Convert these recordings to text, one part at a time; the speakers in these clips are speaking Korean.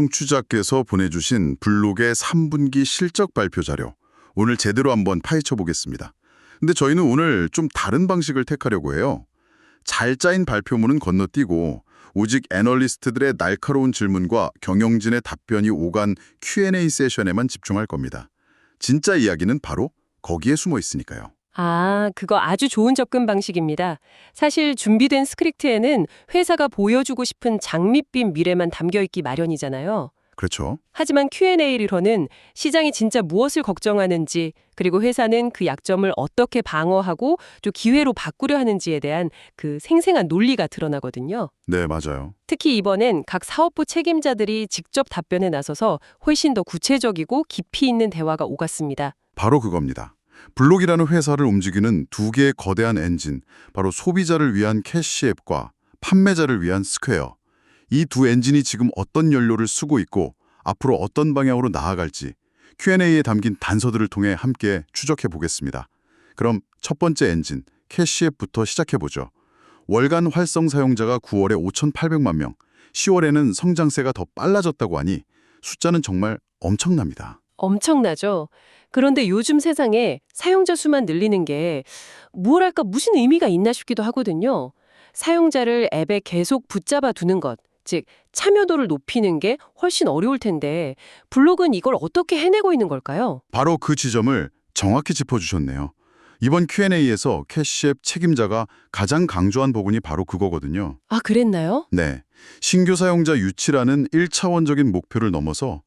청취자께서 보내주신 블록의 3분기 실적 발표 자료, 오늘 제대로 한번 파헤쳐 보겠습니다. 근데 저희는 오늘 좀 다른 방식을 택하려고 해요. 잘 짜인 발표문은 건너뛰고 오직 애널리스트들의 날카로운 질문과 경영진의 답변이 오간 Q&A 세션에만 집중할 겁니다. 진짜 이야기는 바로 거기에 숨어 있으니까요. 아, 그거 아주 좋은 접근 방식입니다. 사실 준비된 스크립트에는 회사가 보여주고 싶은 장밋빛 미래만 담겨있기 마련이잖아요. 그렇죠. 하지만 Q&A로는 시장이 진짜 무엇을 걱정하는지, 그리고 회사는 그 약점을 어떻게 방어하고 또 기회로 바꾸려 하는지에 대한 그 생생한 논리가 드러나거든요. 네, 맞아요. 특히 이번엔 각 사업부 책임자들이 직접 답변에 나서서 훨씬 더 구체적이고 깊이 있는 대화가 오갔습니다. 바로 그겁니다. 블록이라는 회사를 움직이는 두 개의 거대한 엔진, 바로 소비자를 위한 캐시앱과 판매자를 위한 스퀘어. 이 두 엔진이 지금 어떤 연료를 쓰고 있고 앞으로 어떤 방향으로 나아갈지 Q&A에 담긴 단서들을 통해 함께 추적해 보겠습니다. 그럼 첫 번째 엔진, 캐시앱부터 시작해 보죠. 월간 활성 사용자가 9월에 5,800만 명, 10월에는 성장세가 더 빨라졌다고 하니 숫자는 정말 엄청납니다. 엄청나죠? 그런데 요즘 세상에 사용자 수만 늘리는 게 뭐랄까 무슨 의미가 있나 싶기도 하거든요. 사용자를 앱에 계속 붙잡아 두는 것, 즉 참여도를 높이는 게 훨씬 어려울 텐데 블록은 이걸 어떻게 해내고 있는 걸까요? 바로 그 지점을 정확히 짚어주셨네요. 이번 Q&A에서 캐시앱 책임자가 가장 강조한 부분이 바로 그거거든요. 아, 그랬나요? 네, 신규 사용자 유치라는 1차원적인 목표를 넘어서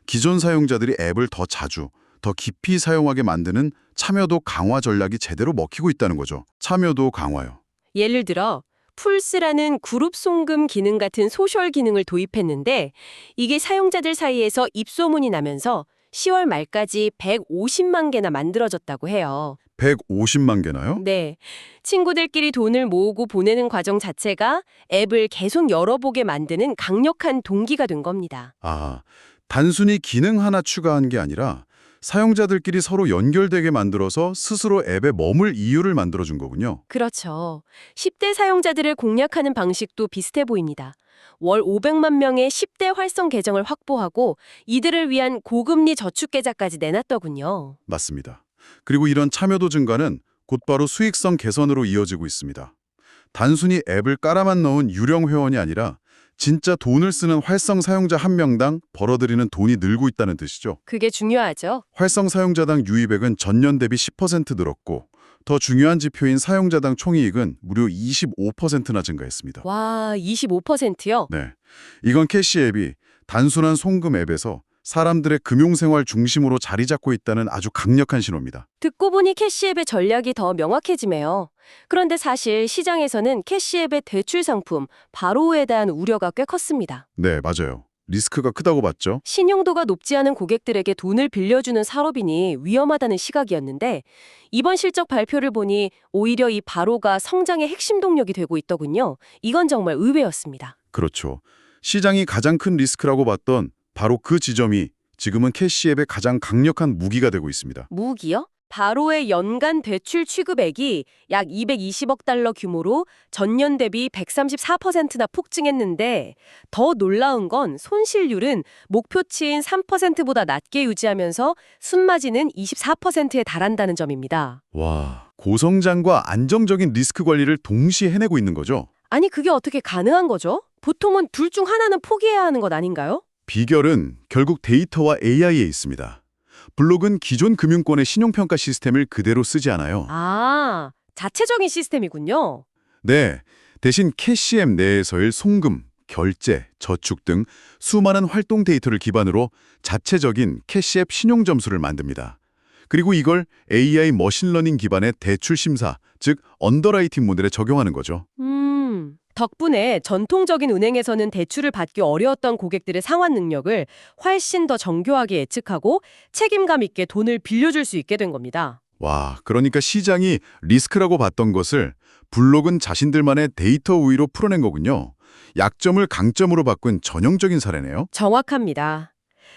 기존 사용자들이 앱을 더 자주, 더 깊이 사용하게 만드는 참여도 강화 전략이 제대로 먹히고 있다는 거죠. 참여도 강화요. 예를 들어 풀스라는 그룹 송금 기능 같은 소셜 기능을 도입했는데 이게 사용자들 사이에서 입소문이 나면서 10월 말까지 150만 개나 만들어졌다고 해요. 150만 개나요? 네. 친구들끼리 돈을 모으고 보내는 과정 자체가 앱을 계속 열어보게 만드는 강력한 동기가 된 겁니다. 아, 단순히 기능 하나 추가한 게 아니라 사용자들끼리 서로 연결되게 만들어서 스스로 앱에 머물 이유를 만들어준 거군요. 그렇죠. 10대 사용자들을 공략하는 방식도 비슷해 보입니다. 월 500만 명의 10대 활성 계정을 확보하고 이들을 위한 고금리 저축 계좌까지 내놨더군요. 맞습니다. 그리고 이런 참여도 증가는 곧바로 수익성 개선으로 이어지고 있습니다. 단순히 앱을 깔아만 넣은 유령 회원이 아니라 진짜 돈을 쓰는 활성 사용자 한 명당 벌어들이는 돈이 늘고 있다는 뜻이죠. 그게 중요하죠. 활성 사용자당 유입액은 전년 대비 10% 늘었고 더 중요한 지표인 사용자당 총이익은 무려 25%나 증가했습니다. 와, 25%요? 네, 이건 캐시앱이 단순한 송금 앱에서 사람들의 금융생활 중심으로 자리 잡고 있다는 아주 강력한 신호입니다. 듣고 보니 캐시앱의 전략이 더 명확해지네요. 그런데 사실 시장에서는 캐시앱의 대출 상품, 바로에 대한 우려가 꽤 컸습니다. 네, 맞아요. 리스크가 크다고 봤죠. 신용도가 높지 않은 고객들에게 돈을 빌려주는 산업이니 위험하다는 시각이었는데 이번 실적 발표를 보니 오히려 이 바로가 성장의 핵심 동력이 되고 있더군요. 이건 정말 의외였습니다. 그렇죠. 시장이 가장 큰 리스크라고 봤던 바로 그 지점이 지금은 캐시앱의 가장 강력한 무기가 되고 있습니다. 무기요? 바로의 연간 대출 취급액이 약 220억 달러 규모로 전년 대비 134%나 폭증했는데 더 놀라운 건 손실률은 목표치인 3%보다 낮게 유지하면서 순마진은 24%에 달한다는 점입니다. 와, 고성장과 안정적인 리스크 관리를 동시에 해내고 있는 거죠. 아니 그게 어떻게 가능한 거죠? 보통은 둘 중 하나는 포기해야 하는 것 아닌가요? 비결은 결국 데이터와 AI에 있습니다. 블록은 기존 금융권의 신용평가 시스템을 그대로 쓰지 않아요. 아, 자체적인 시스템이군요. 네, 대신 캐시앱 내에서의 송금, 결제, 저축 등 수많은 활동 데이터를 기반으로 자체적인 캐시앱 신용 점수를 만듭니다. 그리고 이걸 AI 머신러닝 기반의 대출 심사, 즉 언더라이팅 모델에 적용하는 거죠. 덕분에 전통적인 은행에서는 대출을 받기 어려웠던 고객들의 상환 능력을 훨씬 더 정교하게 예측하고 책임감 있게 돈을 빌려줄 수 있게 된 겁니다. 와, 그러니까 시장이 리스크라고 봤던 것을 블록은 자신들만의 데이터 우위로 풀어낸 거군요. 약점을 강점으로 바꾼 전형적인 사례네요. 정확합니다.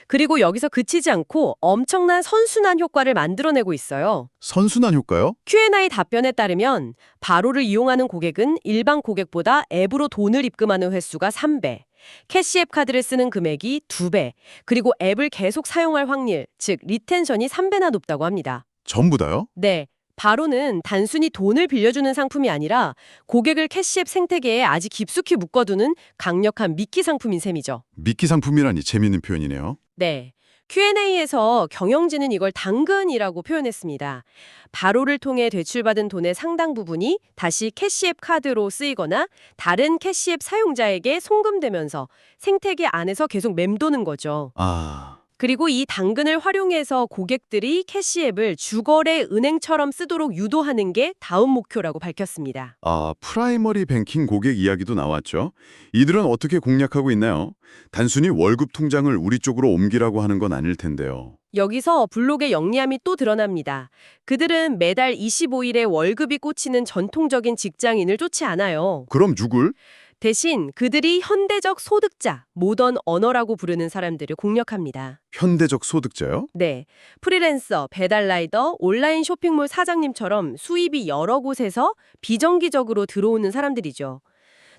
그리고 여기서 그치지 않고 엄청난 선순환 효과를 만들어내고 있어요. 선순환 효과요? Q&A 답변에 따르면 바로를 이용하는 고객은 일반 고객보다 앱으로 돈을 입금하는 횟수가 3배, 캐시앱 카드를 쓰는 금액이 2배, 그리고 앱을 계속 사용할 확률, 즉 리텐션이 3배나 높다고 합니다. 전부 다요? 네. 바로는 단순히 돈을 빌려주는 상품이 아니라 고객을 캐시앱 생태계에 아주 깊숙이 묶어두는 강력한 미끼 상품인 셈이죠. 미끼 상품이라니 재미있는 표현이네요. 네. Q&A에서 경영진은 이걸 당근이라고 표현했습니다. 바로를 통해 대출받은 돈의 상당 부분이 다시 캐시앱 카드로 쓰이거나 다른 캐시앱 사용자에게 송금되면서 생태계 안에서 계속 맴도는 거죠. 아, 그리고 이 당근을 활용해서 고객들이 캐시앱을 주거래 은행처럼 쓰도록 유도하는 게 다음 목표라고 밝혔습니다. 프라이머리 뱅킹 고객 이야기도 나왔죠. 이들은 어떻게 공략하고 있나요? 단순히 월급 통장을 우리 쪽으로 옮기라고 하는 건 아닐 텐데요. 여기서 블록의 영리함이 또 드러납니다. 그들은 매달 25일에 월급이 꽂히는 전통적인 직장인을 쫓지 않아요. 그럼 누굴? 대신 그들이 현대적 소득자, 모던 어너라고 부르는 사람들을 공략합니다. 현대적 소득자요? 네, 프리랜서, 배달라이더, 온라인 쇼핑몰 사장님처럼 수입이 여러 곳에서 비정기적으로 들어오는 사람들이죠.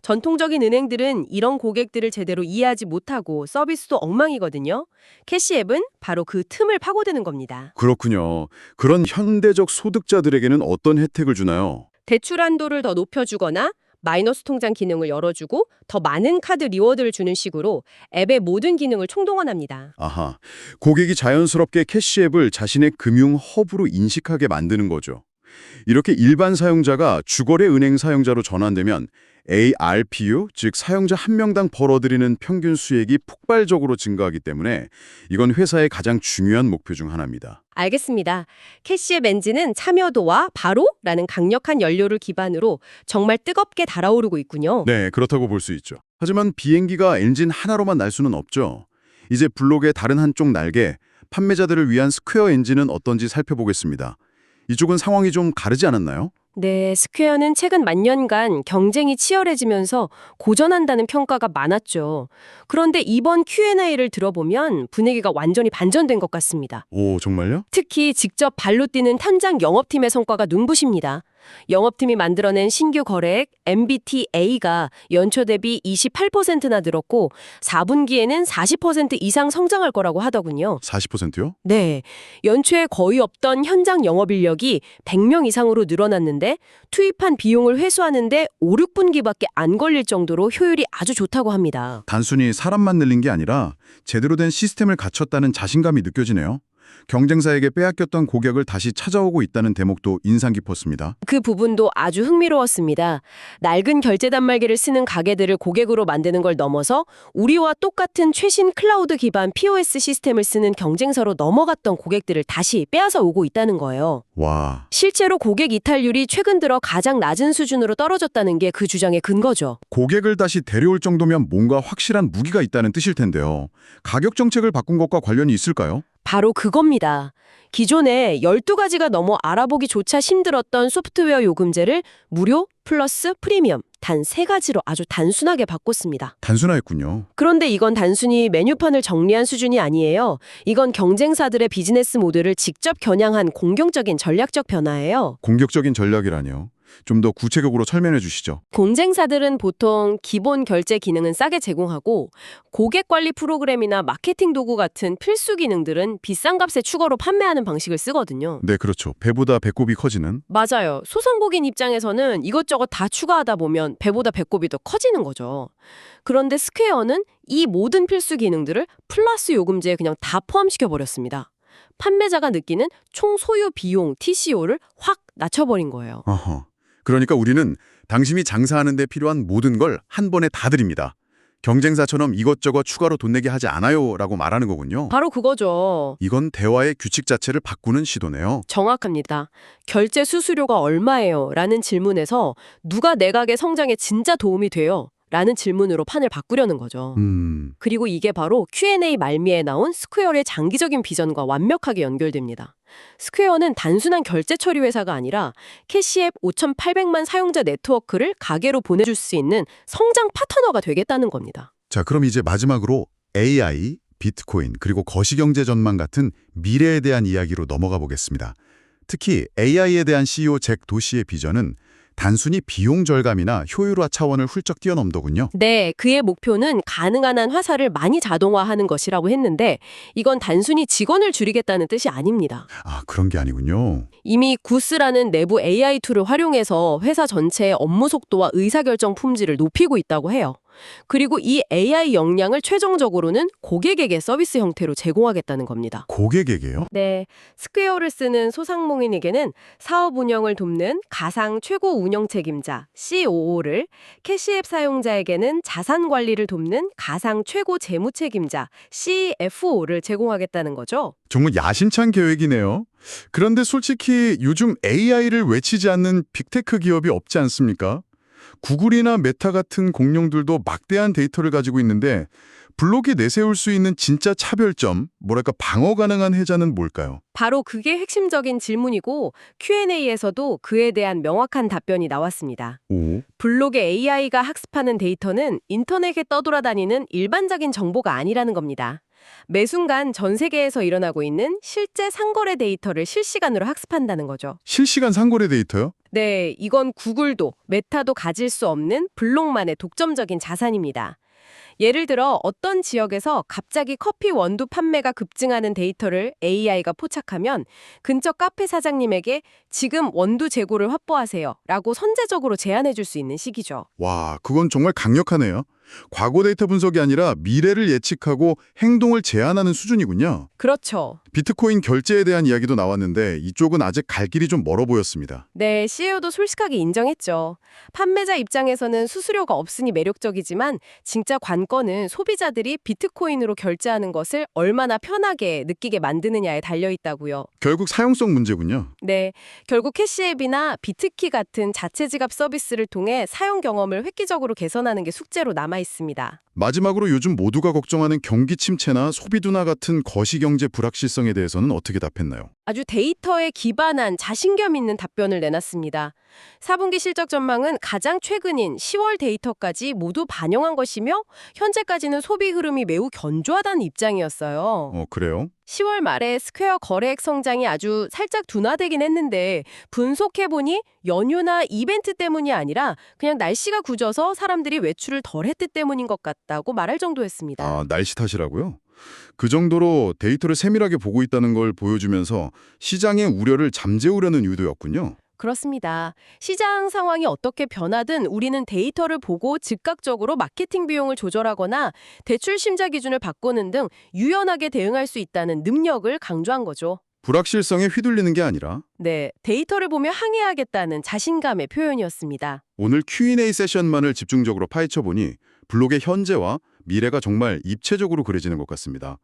전통적인 은행들은 이런 고객들을 제대로 이해하지 못하고 서비스도 엉망이거든요. 캐시앱은 바로 그 틈을 파고드는 겁니다. 그렇군요. 그런 현대적 소득자들에게는 어떤 혜택을 주나요? 대출 한도를 더 높여주거나 마이너스 통장 기능을 열어주고 더 많은 카드 리워드를 주는 식으로 앱의 모든 기능을 총동원합니다. 아하, 고객이 자연스럽게 캐시앱을 자신의 금융 허브로 인식하게 만드는 거죠. 이렇게 일반 사용자가 주거래 은행 사용자로 전환되면 ARPU, 즉 사용자 한 명당 벌어들이는 평균 수익이 폭발적으로 증가하기 때문에 이건 회사의 가장 중요한 목표 중 하나입니다. 알겠습니다. 캐시앱 엔진은 참여도와 바로라는 강력한 연료를 기반으로 정말 뜨겁게 달아오르고 있군요. 네, 그렇다고 볼 수 있죠. 하지만 비행기가 엔진 하나로만 날 수는 없죠. 이제 블록의 다른 한쪽 날개, 판매자들을 위한 스퀘어 엔진은 어떤지 살펴보겠습니다. 이쪽은 상황이 좀 다르지 않았나요? 네, 스퀘어는 최근 만 년간 경쟁이 치열해지면서 고전한다는 평가가 많았죠. 그런데 이번 Q&A를 들어보면 분위기가 완전히 반전된 것 같습니다. 오, 정말요? 특히 직접 발로 뛰는 현장 영업팀의 성과가 눈부십니다. 영업팀이 만들어낸 신규 거래액 MBTA가 연초 대비 28%나 늘었고 4분기에는 40% 이상 성장할 거라고 하더군요. 40%요? 네, 연초에 거의 없던 현장 영업 인력이 100명 이상으로 늘어났는데 투입한 비용을 회수하는데 5, 6분기밖에 안 걸릴 정도로 효율이 아주 좋다고 합니다. 단순히 사람만 늘린 게 아니라 제대로 된 시스템을 갖췄다는 자신감이 느껴지네요. 경쟁사에게 빼앗겼던 고객을 다시 찾아오고 있다는 대목도 인상 깊었습니다. 그 부분도 아주 흥미로웠습니다. 낡은 결제 단말기를 쓰는 가게들을 고객으로 만드는 걸 넘어서 우리와 똑같은 최신 클라우드 기반 POS 시스템을 쓰는 경쟁사로 넘어갔던 고객들을 다시 빼앗아 오고 있다는 거예요. 와, 실제로 고객 이탈률이 최근 들어 가장 낮은 수준으로 떨어졌다는 게 그 주장의 근거죠. 고객을 다시 데려올 정도면 뭔가 확실한 무기가 있다는 뜻일 텐데요. 가격 정책을 바꾼 것과 관련이 있을까요? 바로 그겁니다. 기존에 12가지가 넘어 알아보기조차 힘들었던 소프트웨어 요금제를 무료 플러스 프리미엄 단 3가지로 아주 단순하게 바꿨습니다. 단순화했군요. 그런데 이건 단순히 메뉴판을 정리한 수준이 아니에요. 이건 경쟁사들의 비즈니스 모델을 직접 겨냥한 공격적인 전략적 변화예요. 공격적인 전략이라뇨. 좀 더 구체적으로 설명해 주시죠. 경쟁사들은 보통 기본 결제 기능은 싸게 제공하고 고객 관리 프로그램이나 마케팅 도구 같은 필수 기능들은 비싼 값에 추가로 판매하는 방식을 쓰거든요. 네, 그렇죠. 배보다 배꼽이 커지는. 맞아요. 소상공인 입장에서는 이것저것 다 추가하다 보면 배보다 배꼽이 더 커지는 거죠. 그런데 스퀘어는 이 모든 필수 기능들을 플러스 요금제에 그냥 다 포함시켜버렸습니다. 판매자가 느끼는 총 소요 비용 TCO를 확 낮춰버린 거예요. 어허. 그러니까 우리는 당신이 장사하는 데 필요한 모든 걸 한 번에 다 드립니다. 경쟁사처럼 이것저것 추가로 돈 내게 하지 않아요 라고 말하는 거군요. 바로 그거죠. 이건 대화의 규칙 자체를 바꾸는 시도네요. 정확합니다. 결제 수수료가 얼마예요? 라는 질문에서 누가 내 가게 성장에 진짜 도움이 돼요? 라는 질문으로 판을 바꾸려는 거죠. 그리고 이게 바로 Q&A 말미에 나온 스퀘어의 장기적인 비전과 완벽하게 연결됩니다. 스퀘어는 단순한 결제 처리 회사가 아니라 캐시앱 5,800만 사용자 네트워크를 가게로 보내줄 수 있는 성장 파트너가 되겠다는 겁니다. 자, 그럼 이제 마지막으로 AI, 비트코인, 그리고 거시경제 전망 같은 미래에 대한 이야기로 넘어가 보겠습니다. 특히 AI에 대한 CEO 잭 도시의 비전은 단순히 비용 절감이나 효율화 차원을 훌쩍 뛰어넘더군요. 네, 그의 목표는 가능한 한 화살을 많이 자동화하는 것이라고 했는데 이건 단순히 직원을 줄이겠다는 뜻이 아닙니다. 아, 그런 게 아니군요. 이미 구스라는 내부 AI 툴을 활용해서 회사 전체의 업무 속도와 의사결정 품질을 높이고 있다고 해요. 그리고 이 AI 역량을 최종적으로는 고객에게 서비스 형태로 제공하겠다는 겁니다. 고객에게요? 네, 스퀘어를 쓰는 소상공인에게는 사업 운영을 돕는 가상 최고 운영 책임자 COO를, 캐시앱 사용자에게는 자산 관리를 돕는 가상 최고 재무 책임자 CFO를 제공하겠다는 거죠. 정말 야심찬 계획이네요. 그런데 솔직히 요즘 AI를 외치지 않는 빅테크 기업이 없지 않습니까? 구글이나 메타 같은 공룡들도 막대한 데이터를 가지고 있는데 블록에 내세울 수 있는 진짜 차별점, 뭐랄까 방어 가능한 혜자는 뭘까요? 바로 그게 핵심적인 질문이고 Q&A에서도 그에 대한 명확한 답변이 나왔습니다. 오, 블록의 AI가 학습하는 데이터는 인터넷에 떠돌아다니는 일반적인 정보가 아니라는 겁니다. 매 순간 전 세계에서 일어나고 있는 실제 상거래 데이터를 실시간으로 학습한다는 거죠. 실시간 상거래 데이터요? 네, 이건 구글도 메타도 가질 수 없는 블록만의 독점적인 자산입니다. 예를 들어 어떤 지역에서 갑자기 커피 원두 판매가 급증하는 데이터를 AI가 포착하면 근처 카페 사장님에게 지금 원두 재고를 확보하세요 라고 선제적으로 제안해 줄 수 있는 시기죠. 와, 그건 정말 강력하네요. 과거 데이터 분석이 아니라 미래를 예측하고 행동을 제한하는 수준이군요. 그렇죠. 비트코인 결제에 대한 이야기도 나왔는데 이쪽은 아직 갈 길이 좀 멀어 보였습니다. 네, CEO도 솔직하게 인정했죠. 판매자 입장에서는 수수료가 없으니 매력적이지만 진짜 관건은 소비자들이 비트코인으로 결제하는 것을 얼마나 편하게 느끼게 만드느냐에 달려있다고요. 결국 사용성 문제군요. 네, 결국 캐시앱이나 비트키 같은 자체 지갑 서비스를 통해 사용 경험을 획기적으로 개선하는 게 숙제로 남아 있습니다. 마지막으로 요즘 모두가 걱정하는 경기 침체나 소비 둔화 같은 거시경제 불확실성에 대해서는 어떻게 답했나요? 아주 데이터에 기반한 자신감 있는 답변을 내놨습니다. 4분기 실적 전망은 가장 최근인 10월 데이터까지 모두 반영한 것이며 현재까지는 소비 흐름이 매우 견조하다는 입장이었어요. 그래요? 10월 말에 스퀘어 거래액 성장이 아주 살짝 둔화되긴 했는데 분석해보니 연휴나 이벤트 때문이 아니라 그냥 날씨가 굳어서 사람들이 외출을 덜 했기 때문인 것 같다고 말할 정도였습니다. 아, 날씨 탓이라고요? 그 정도로 데이터를 세밀하게 보고 있다는 걸 보여주면서 시장의 우려를 잠재우려는 의도였군요. 그렇습니다. 시장 상황이 어떻게 변하든 우리는 데이터를 보고 즉각적으로 마케팅 비용을 조절하거나 대출 심사 기준을 바꾸는 등 유연하게 대응할 수 있다는 능력을 강조한 거죠. 불확실성에 휘둘리는 게 아니라 네, 데이터를 보며 항해하겠다는 자신감의 표현이었습니다. 오늘 Q&A 세션만을 집중적으로 파헤쳐보니 블록의 현재와 미래가 정말 입체적으로 그려지는 것 같습니다.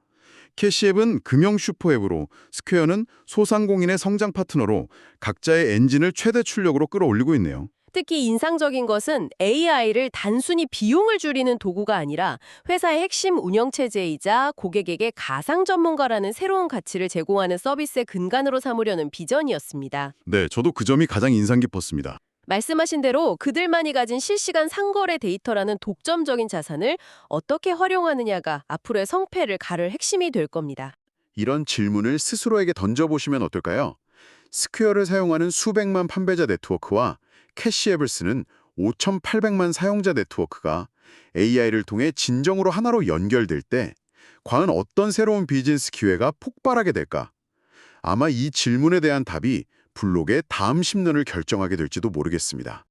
캐시앱은 금융 슈퍼앱으로, 스퀘어는 소상공인의 성장 파트너로 각자의 엔진을 최대 출력으로 끌어올리고 있네요. 특히 인상적인 것은 AI를 단순히 비용을 줄이는 도구가 아니라 회사의 핵심 운영체제이자 고객에게 가상 전문가라는 새로운 가치를 제공하는 서비스의 근간으로 삼으려는 비전이었습니다. 네, 저도 그 점이 가장 인상 깊었습니다. 말씀하신 대로 그들만이 가진 실시간 상거래 데이터라는 독점적인 자산을 어떻게 활용하느냐가 앞으로의 성패를 가를 핵심이 될 겁니다. 이런 질문을 스스로에게 던져보시면 어떨까요? 스퀘어를 사용하는 수백만 판매자 네트워크와 캐시앱을 쓰는 5,800만 사용자 네트워크가 AI를 통해 진정으로 하나로 연결될 때 과연 어떤 새로운 비즈니스 기회가 폭발하게 될까? 아마 이 질문에 대한 답이 블록의 다음 10년을 결정하게 될지도 모르겠습니다.